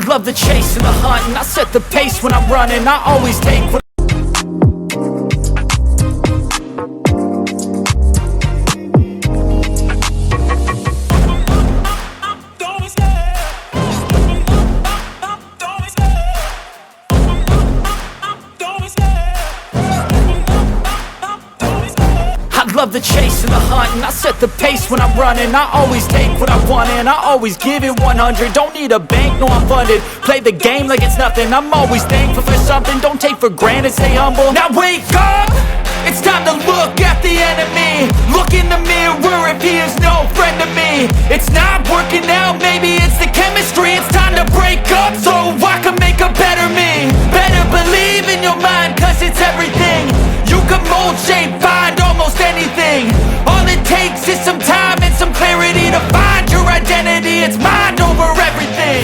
love the chase and the hunt, and I set the pace when I'm running. I always take what love the chase and the hunt, and I set the pace when I'm running. I always take what I want and I always give it 100. Don't need a bank, no I'm funded. Play the game like it's nothing. I'm always thankful for something. Don't take for granted, stay humble. Now wake up, it's time to look at the enemy. Look in the mirror if he is no friend to me. It's not working out, maybe it's the chemistry. It's time to break up so I can make a better me. Better believe in your mind, cause it's everything. You can mold, shape, find almost anything. All it takes is some time and some clarity to find your identity. It's mind over everything.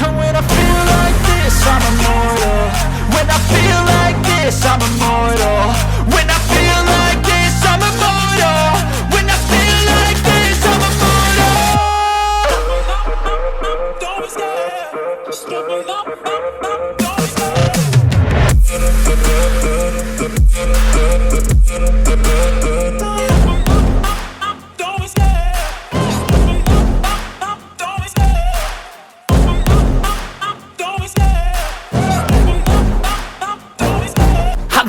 And when I feel like this, I'm immortal. When I feel like this, I'm immortal. When I feel like this, I'm immortal. When I feel like this, I'm immortal. Don't be scared. Just give me up. Don't be scared.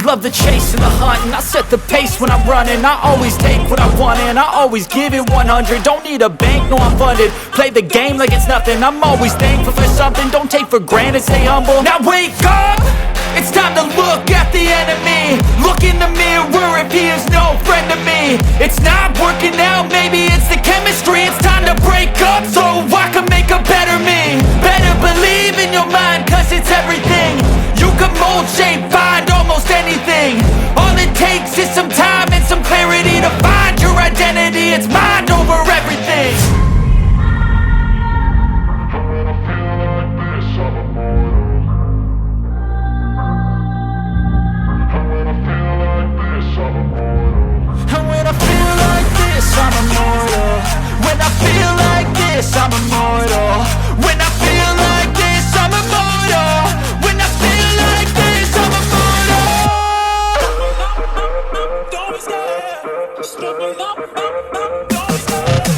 Love the chase and the hunt, and I set the pace when I'm running. I always take what I want and I always give it 100. Don't need a bank, no I'm funded. Play the game like it's nothing. I'm always thankful for something. Don't take for granted, stay humble. Now wake up, it's time to look at the enemy. Look in the mirror if he is no friend to me. It's not working out, maybe it's the chemistry. It's time to break up so I can make a better me. Better believe in your mind, cause it's everything. You can mold, shape, find almost anything. All it takes is some time and some clarity to find your identity. It's mind over everything. And when I feel like this, I'm immortal. When I feel like this, I'm immortal. When I feel like this, I'm immortal. When I feel like this, I'm immortal. Don't be scared. Just give me up. Don't be scared.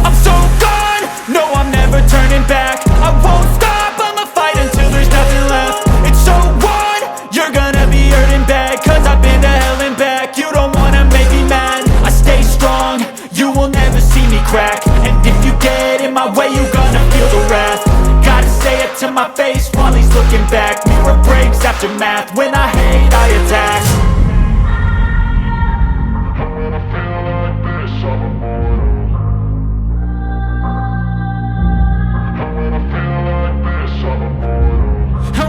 I'm so gone, no I'm never turning back. I won't stop, I'ma fight until there's nothing left. It's so on, you're gonna be hurting bad, cause I've been to hell and back. You don't wanna make me mad, I stay strong, you will never see me crack. And if you get in my way, you're gonna feel the wrath. Gotta say it to my face while he's looking back. Mirror breaks after math, when I hate I attack. And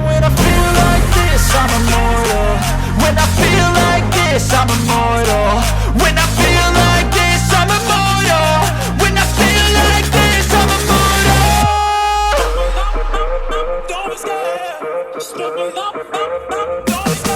when I feel like this, I'm immortal. When I feel like this, I'm immortal. When I feel like this, I'm immortal. When I feel like this, I'm immortal. Don't be scared. Just give me up. Don't be scared.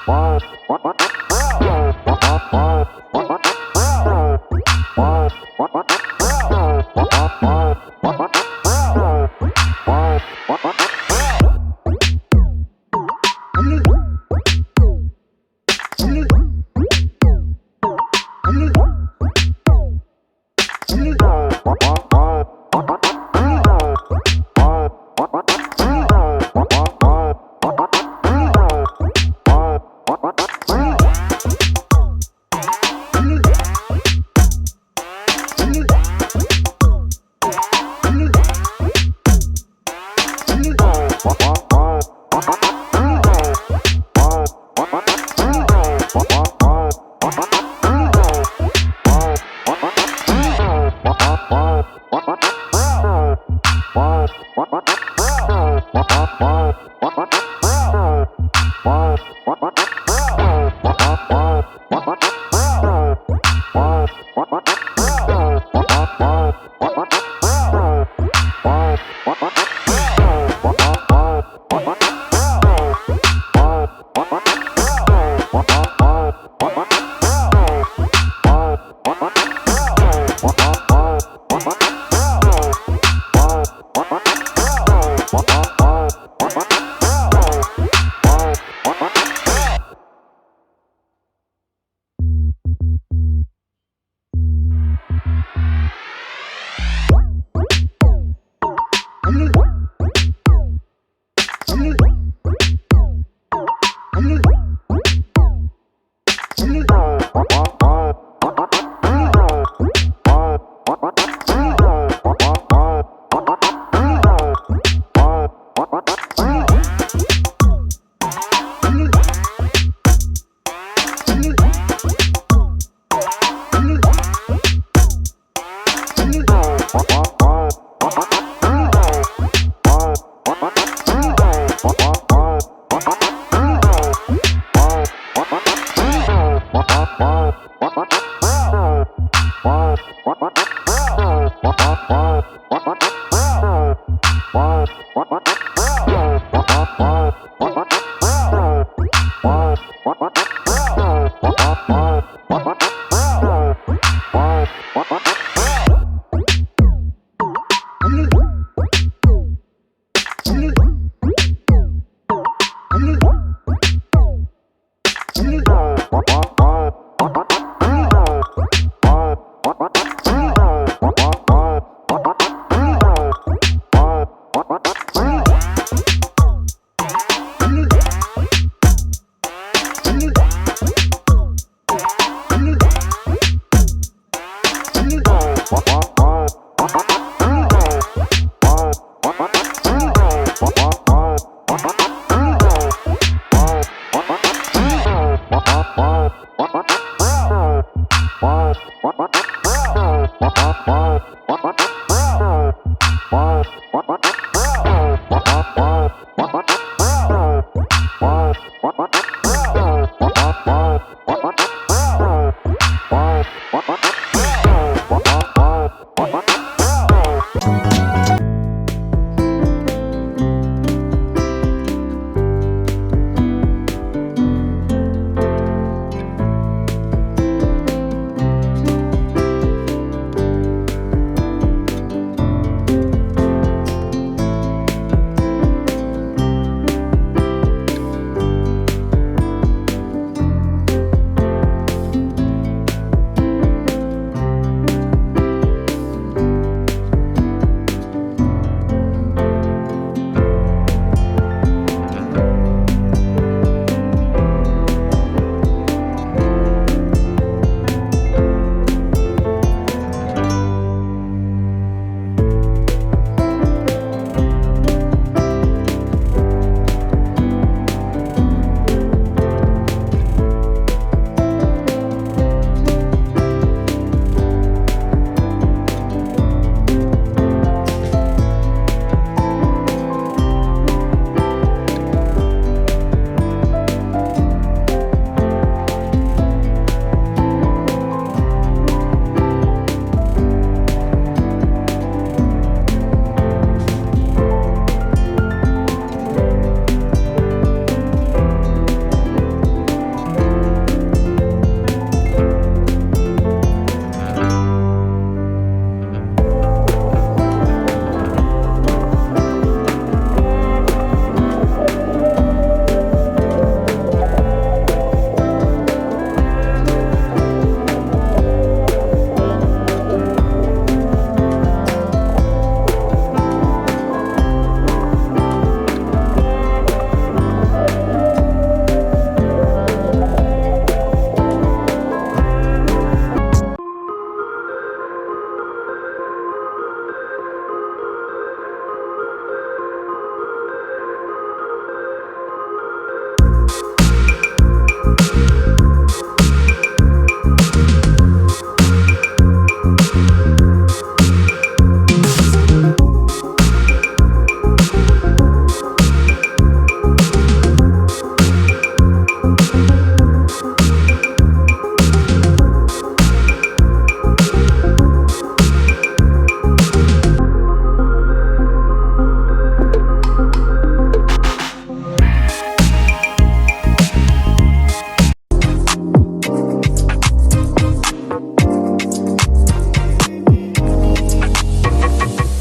Wow.